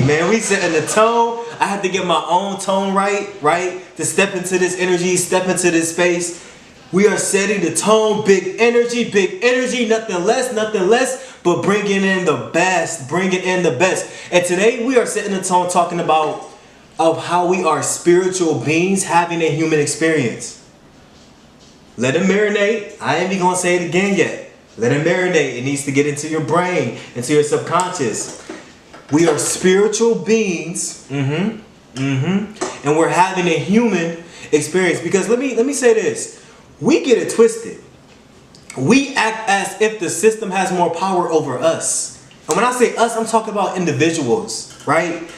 man. We setting the tone. I had to get my own tone right? To step into this energy, step into this space. We are setting the tone, big energy, nothing less, but bringing in the best, And today we are setting the tone talking about of how we are spiritual beings having a human experience. Let it marinate. I ain't even gonna say it again yet. Let it marinate. It needs to get into your brain, into your subconscious. We are spiritual beings, and we're having a human experience. Because let me say this. We get it twisted. We act as if the system has more power over us. And when I say us, I'm talking about individuals, right?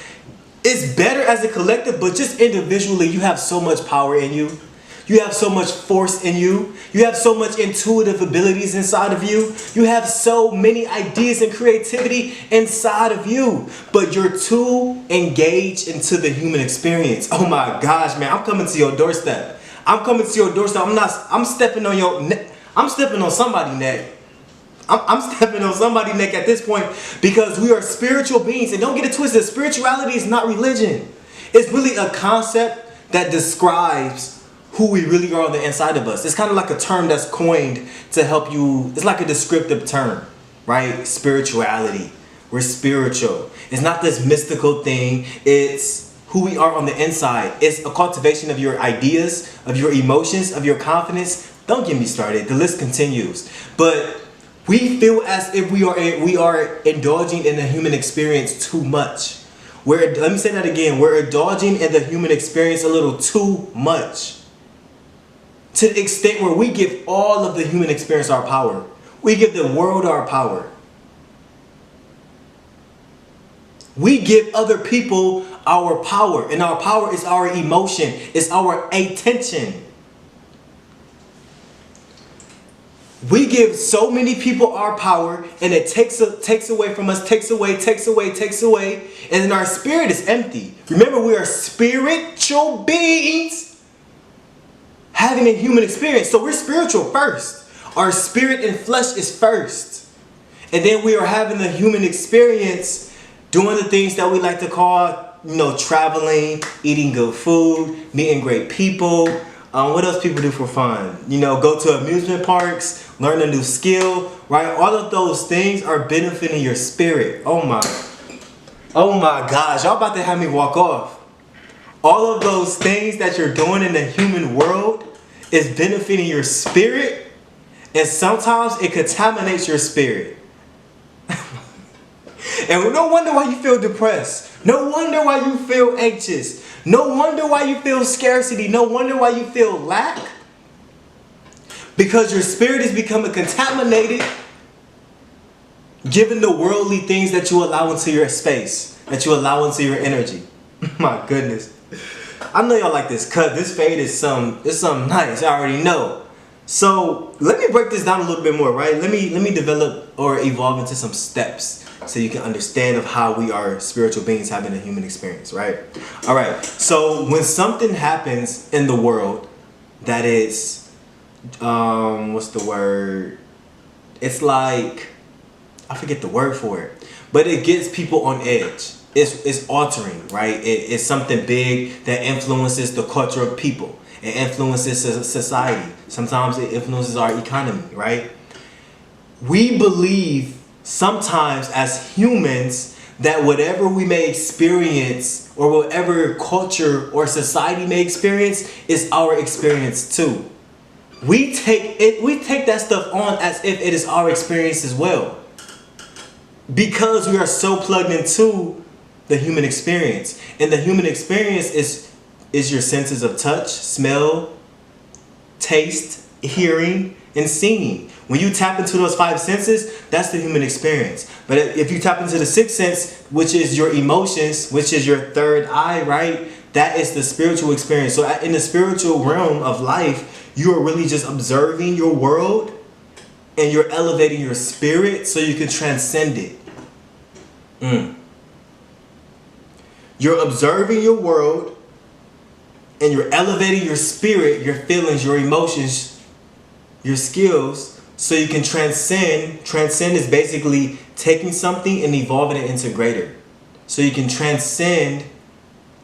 It's better as a collective, but just individually, you have so much power in you. You have so much force in you. You have so much intuitive abilities inside of you. You have so many ideas and creativity inside of you. But you're too engaged into the human experience. Oh my gosh, man. I'm coming to your doorstep. I'm stepping on your neck. I'm stepping on somebody's neck. I'm stepping on somebody's neck at this point because we are spiritual beings. And don't get it twisted. Spirituality is not religion. It's really a concept that describes who we really are on the inside of us. It's kind of like a term that's coined to help you. It's like a descriptive term, right? Spirituality. We're spiritual. It's not this mystical thing. It's who we are on the inside. It's a cultivation of your ideas, of your emotions, of your confidence. Don't get me started. The list continues. But we feel as if we are indulging in the human experience too much. Let me say that again. We're indulging in the human experience a little too much. To the extent where we give all of the human experience our power. We give the world our power. We give other people our power. And our power is our emotion. It's our attention. We give so many people our power and it takes away from us, takes away. And then our spirit is empty. Remember, we are spiritual beings having a human experience. So we're spiritual first. Our spirit and flesh is first. And then we are having the human experience doing the things that we like to call, traveling, eating good food, meeting great people. What else people do for fun? Go to amusement parks, learn a new skill, right? All of those things are benefiting your spirit. Oh my gosh, y'all about to have me walk off. All of those things that you're doing in the human world is benefiting your spirit, and sometimes it contaminates your spirit. And no wonder why you feel depressed. No wonder why you feel anxious. No wonder why you feel scarcity. No wonder why you feel lack. Because your spirit is becoming contaminated, given the worldly things that you allow into your space, that you allow into your energy. My goodness. I know y'all like this cut. This fade is something nice. I already know. So let me break this down a little bit more, right? Let me develop or evolve into some steps so you can understand of how we are spiritual beings having a human experience, right? All right. So when something happens in the world that is, what's the word? It's like, I forget the word for it, but it gets people on edge. It's altering, right? It's something big that influences the culture of people. It influences society. Sometimes it influences our economy, right? We believe sometimes as humans that whatever we may experience or whatever culture or society may experience is our experience too. We take that stuff on as if it is our experience as well. Because we are so plugged into the human experience. And the human experience is your senses of touch, smell, taste, hearing, and seeing. When you tap into those five senses, that's the human experience. But if you tap into the sixth sense, which is your emotions, which is your third eye, right? That is the spiritual experience. So in the spiritual realm of life, you are really just observing your world and you're elevating your spirit so you can transcend it. You're observing your world and you're elevating your spirit, your feelings, your emotions, your skills so you can transcend. Transcend is basically taking something and evolving it into greater. so you can transcend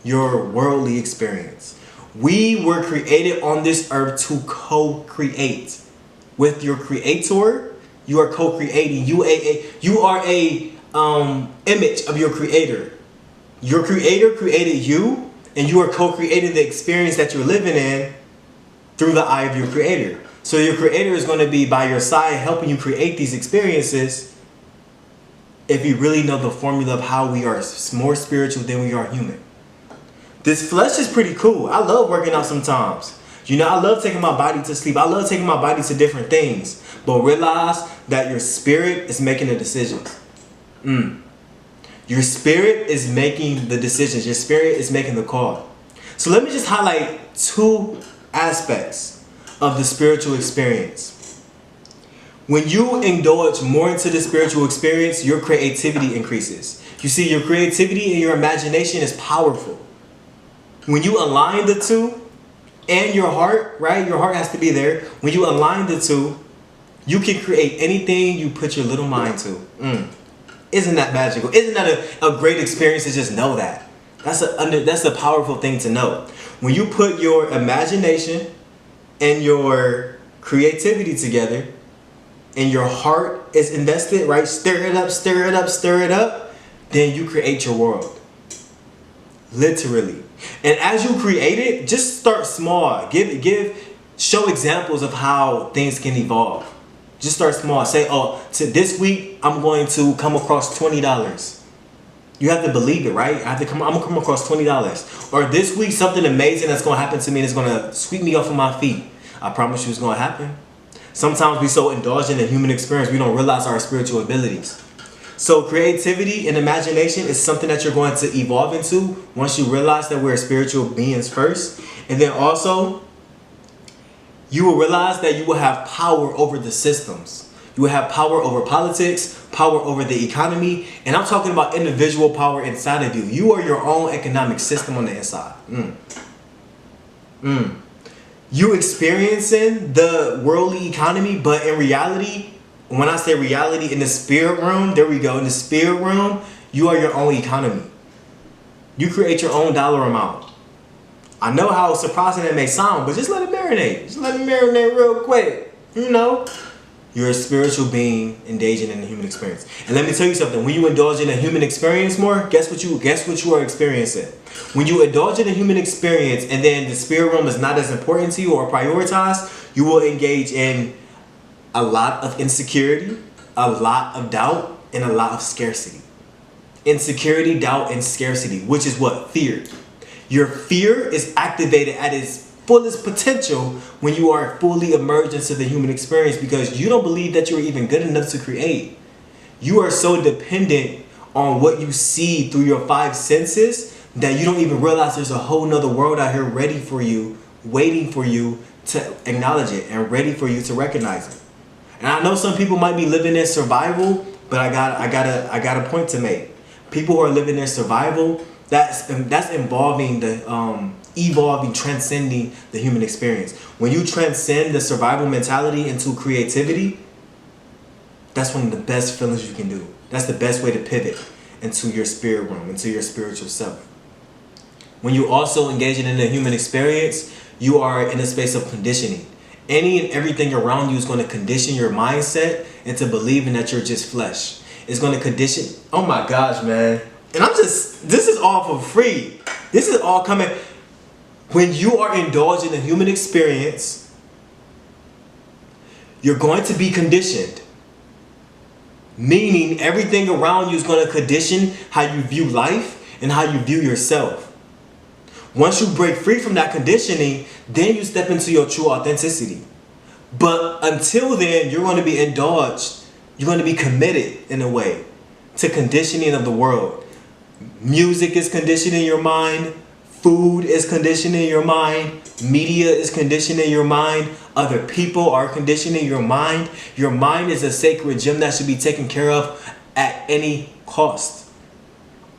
your worldly experience. We were created on this earth to co-create with your creator. You are co-creating. You are a image of your creator. Your creator created you, and you are co-creating the experience that you're living in through the eye of your creator. So your creator is going to be by your side helping you create these experiences if you really know the formula of how we are more spiritual than we are human. This flesh is pretty cool. I love working out sometimes. You know, I love taking my body to sleep. I love taking my body to different things. But realize that your spirit is making the decisions. Your spirit is making the decisions. Your spirit is making the call. So let me just highlight two aspects of the spiritual experience. When you indulge more into the spiritual experience, your creativity increases. You see, your creativity and your imagination is powerful. When you align the two and your heart, right? Your heart has to be there. When you align the two, you can create anything you put your little mind to. Isn't that magical? Isn't that a great experience to just know that? That's a powerful thing to know. When you put your imagination and your creativity together and your heart is invested, right? Stir it up, stir it up, stir it up. Then you create your world. Literally. And as you create it, just start small. Show examples of how things can evolve. Just start small. Say, to this week, I'm going to come across $20. You have to believe it, right? I'm gonna come across $20. Or this week, something amazing that's gonna happen to me that's gonna sweep me off of my feet. I promise you it's gonna happen. Sometimes we so indulgent in human experience, we don't realize our spiritual abilities. So creativity and imagination is something that you're going to evolve into once you realize that we're spiritual beings first. And then also, you will realize that you will have power over the systems. You will have power over politics, power over the economy. And I'm talking about individual power inside of you. You are your own economic system on the inside. You experiencing the worldly economy, but in reality, when I say reality, in the spirit realm, there we go. In the spirit realm, you are your own economy. You create your own dollar amount. I know how surprising that may sound, but just let it marinate. Just let it marinate real quick. You know, you're a spiritual being engaging in the human experience. And let me tell you something. When you indulge in a human experience more, guess what you are experiencing? When you indulge in a human experience and then the spirit realm is not as important to you or prioritized, you will engage in a lot of insecurity, a lot of doubt, and a lot of scarcity. Insecurity, doubt, and scarcity, which is what? Fear. Your fear is activated at its fullest potential when you are fully immersed into the human experience because you don't believe that you're even good enough to create. You are so dependent on what you see through your five senses that you don't even realize there's a whole nother world out here ready for you, waiting for you to acknowledge it and ready for you to recognize it. And I know some people might be living in survival, but I got a point to make. People who are living in survival, that's involving transcending the human experience. When you transcend the survival mentality into creativity, that's one of the best feelings you can do. That's the best way to pivot into your spirit realm, into your spiritual self. When you also engage in the human experience, you are in a space of conditioning. Any and everything around you is going to condition your mindset into believing that you're just flesh. It's going to condition. Oh my gosh, man. And this is all for free. This is all coming. When you are indulging in human experience, you're going to be conditioned. Meaning everything around you is going to condition how you view life and how you view yourself. Once you break free from that conditioning, then you step into your true authenticity. But until then, you're going to be indulged. You're going to be committed in a way to conditioning of the world. Music is conditioning your mind. Food is conditioning your mind. Media is conditioning your mind. Other people are conditioning your mind. Your mind is a sacred gem that should be taken care of at any cost.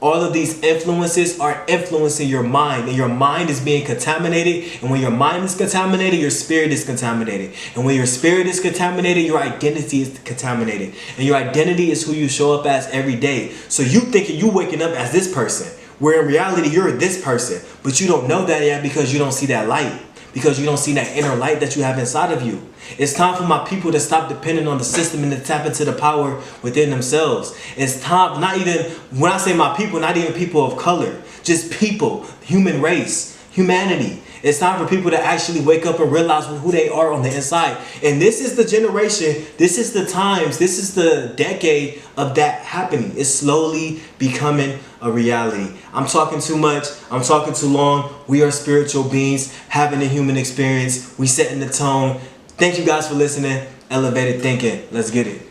All of these influences are influencing your mind, and your mind is being contaminated. And when your mind is contaminated, your spirit is contaminated. And when your spirit is contaminated, your identity is contaminated. And your identity is who you show up as every day. So you thinking you waking up as this person, where in reality you're this person, but you don't know that yet because you don't see that light, because you don't see that inner light that you have inside of you. It's time for my people to stop depending on the system and to tap into the power within themselves. It's time, not even, when I say my people, not even people of color, just people, human race, humanity. It's time for people to actually wake up and realize who they are on the inside. And this is the generation, this is the times, this is the decade of that happening. It's slowly becoming a reality. I'm talking too much. I'm talking too long. We are spiritual beings having a human experience. We setting the tone. Thank you guys for listening. Elevated thinking. Let's get it.